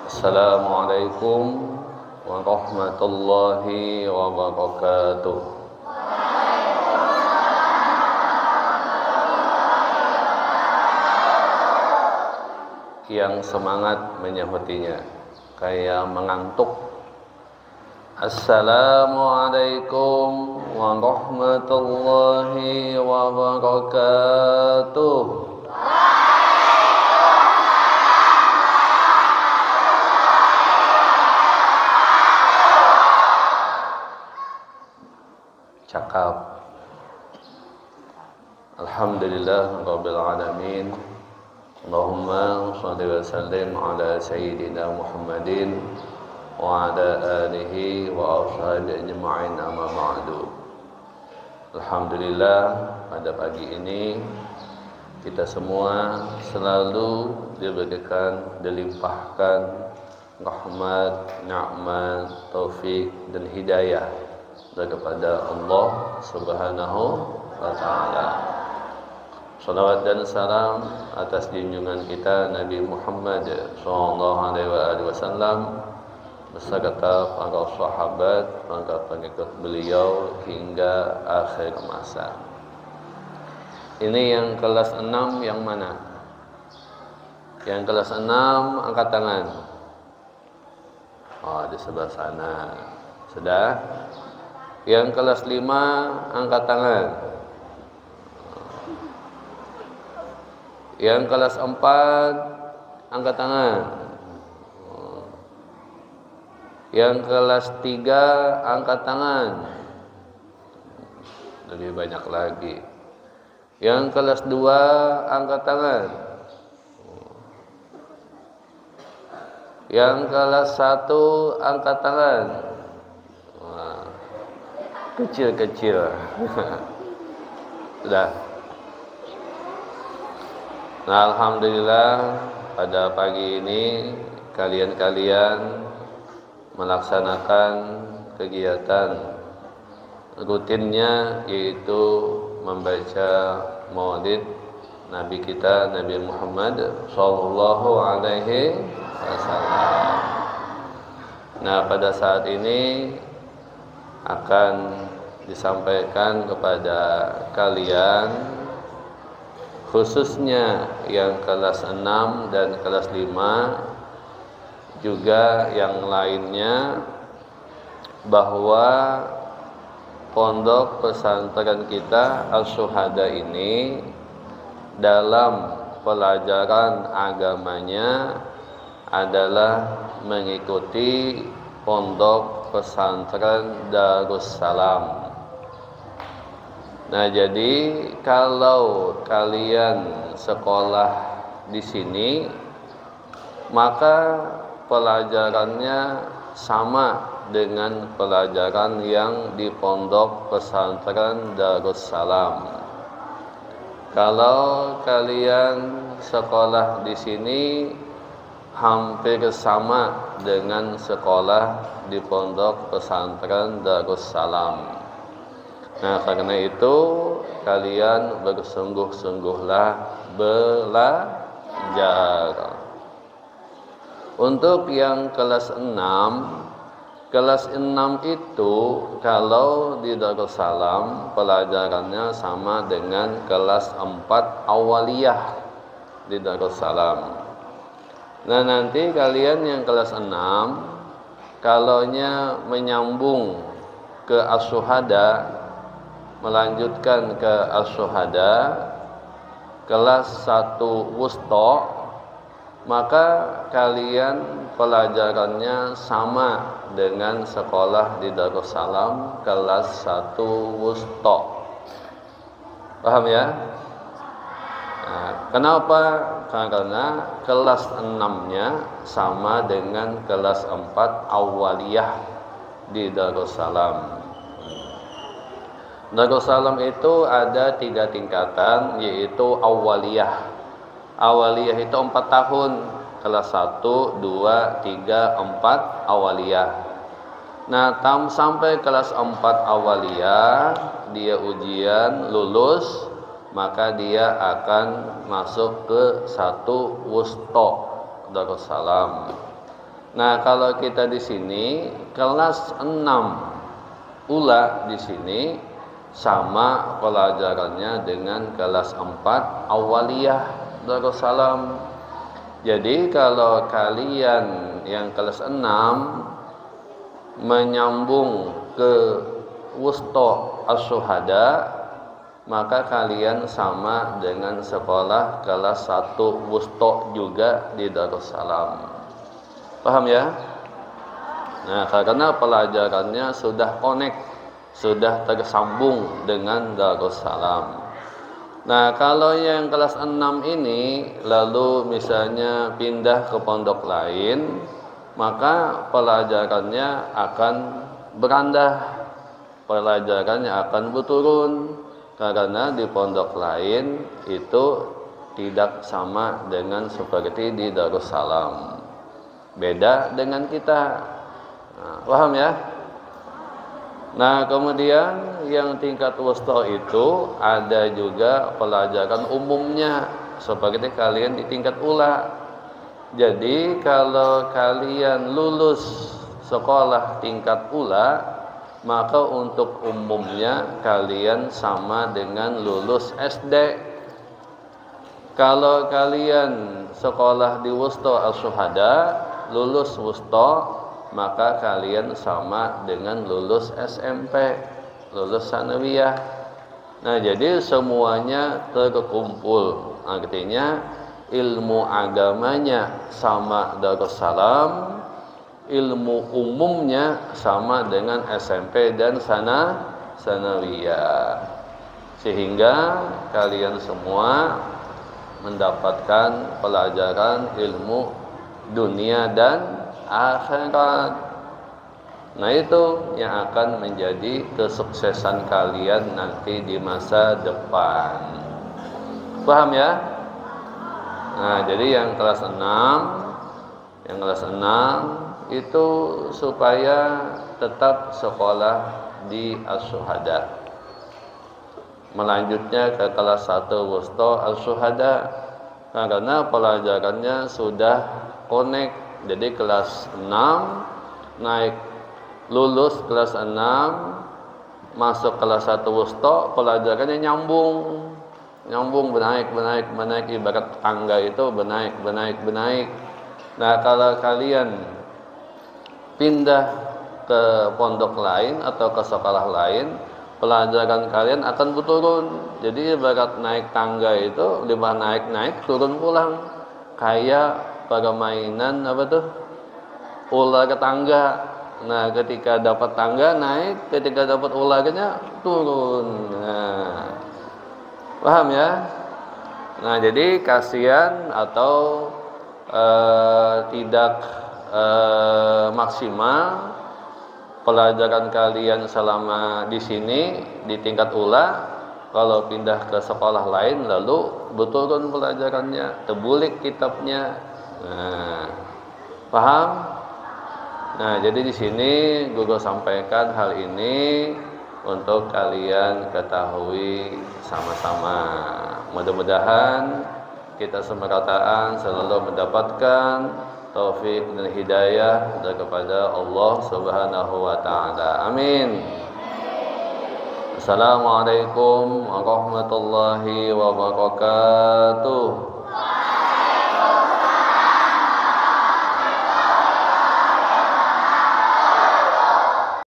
Assalamualaikum warahmatullahi wabarakatuh. Yang semangat menyambutinya, kayak mengantuk. Assalamualaikum warahmatullahi wabarakatuh. Cakap. Alhamdulillah Rabbil Alamin. Allahumma shalli wa sallim ala Sayyidina Muhammadin wa ala alihi wa ashabihi ajma'in, amma ba'du. Alhamdulillah, pada pagi ini kita semua selalu diberikan, dilimpahkan rahmat, nikmat, taufik dan hidayah daripada Allah Subhanahu wa taala. Salawat dan salam atas junjungan kita Nabi Muhammad sallallahu alaihi wasallam beserta para sahabat, para pengikut beliau hingga akhir masa. Ini yang kelas 6 yang mana? Yang kelas 6 angkat tangan. Oh, di sebelah sana. Sudah? Yang kelas 5 angkat tangan. Yang kelas 4 angkat tangan. Yang kelas 3 angkat tangan. Lebih banyak lagi. Yang kelas 2 angkat tangan. Yang kelas 1 angkat tangan. Kecil-kecil. Sudah. Nah, alhamdulillah pada pagi ini kalian-kalian melaksanakan kegiatan rutinnya, yaitu membaca maulid Nabi kita Nabi Muhammad sallallahu alaihi wasallam. Nah, pada saat ini akan disampaikan kepada kalian, khususnya yang kelas 6 dan kelas 5, juga yang lainnya, bahwa pondok pesantren kita Al-Syuhada ini dalam pelajaran agamanya adalah mengikuti pondok pesantren Darussalam. Nah, jadi kalau kalian sekolah di sini, maka pelajarannya sama dengan pelajaran yang di pondok pesantren Darussalam. Kalau kalian sekolah di sini, hampir sama dengan sekolah di pondok pesantren Darussalam. Nah, karena itu kalian bersungguh-sungguhlah belajar. Untuk yang kelas 6, kelas 6 itu kalau di Darussalam pelajarannya sama dengan kelas 4 awaliyah di Darussalam. Nah, nanti kalian yang kelas 6 kalaunya menyambung ke As-Syuhada, melanjutkan ke As-Syuhada kelas 1 wusta, maka kalian pelajarannya sama dengan sekolah di Darussalam kelas 1 wusta. Paham ya? Nah, kenapa? Karena kelas 6-nya sama dengan kelas 4 awaliyah di Darussalam. Darussalam itu ada 3 tingkatan, yaitu awaliyah. Awaliyah itu 4 tahun, kelas 1, 2, 3, 4 awaliyah. Nah, sampai kelas 4 awaliyah dia ujian lulus, maka dia akan masuk ke 1 wusta Darussalam. Nah, kalau kita di sini kelas 6 ula di sini sama pelajarannya dengan kelas 4 awaliyah Darussalam. Jadi kalau kalian yang kelas 6 menyambung ke wusta as-syuhada, maka kalian sama dengan sekolah kelas 1 wusta juga di Darussalam. Paham ya? Nah, karena pelajarannya sudah connect, sudah tersambung dengan Darussalam. Nah, kalau yang kelas 6 ini lalu misalnya pindah ke pondok lain, maka pelajarannya akan berandah, pelajarannya akan berturun, karena di pondok lain itu tidak sama dengan seperti di Darussalam. Beda dengan kita. Nah, paham ya? Nah, kemudian yang tingkat wusta itu ada juga pelajaran umumnya seperti kalian di tingkat ula. Jadi kalau kalian lulus sekolah tingkat ula, maka untuk umumnya kalian sama dengan lulus SD. Kalau kalian sekolah di wusta as-syuhada, lulus wusta, maka kalian sama dengan lulus SMP, lulus sanawiyah. Nah, jadi semuanya terkumpul. Artinya ilmu agamanya sama Darussalam, ilmu umumnya sama dengan SMP dan sanawiyah. Sehingga kalian semua mendapatkan pelajaran ilmu dunia dan akhirat. Nah, itu yang akan menjadi kesuksesan kalian nanti di masa depan. Paham ya? Nah, jadi yang kelas 6 itu supaya tetap sekolah di as-syuhada. Melanjutnya ke kelas 1 wusta as-syuhada, karena pelajarannya sudah connect. Jadi kelas 6 naik, lulus kelas 6 masuk kelas 1 wusta, pelajarannya nyambung menaik, ibarat tangga itu menaik. Nah, kalau kalian pindah ke pondok lain atau ke sekolah lain, pelajaran kalian akan berturun. Jadi ibarat naik tangga itu, lima naik turun pulang, kayak permainan apa tuh, ular ke tangga. Nah, ketika dapat tangga naik, ketika dapat ularnya turun. Nah, paham ya? Nah, jadi kasihan atau tidak maksimal pelajaran kalian selama di sini di tingkat ula. Kalau pindah ke sekolah lain lalu berturun pelajarannya, terbulik kitabnya. Nah, paham? Nah, jadi di sini guru sampaikan hal ini untuk kalian ketahui sama-sama. Mudah-mudahan kita semerataan selalu mendapatkan taufik dan hidayah daripada Allah Subhanahu wa taala. Amin. Assalamualaikum warahmatullahi wabarakatuh.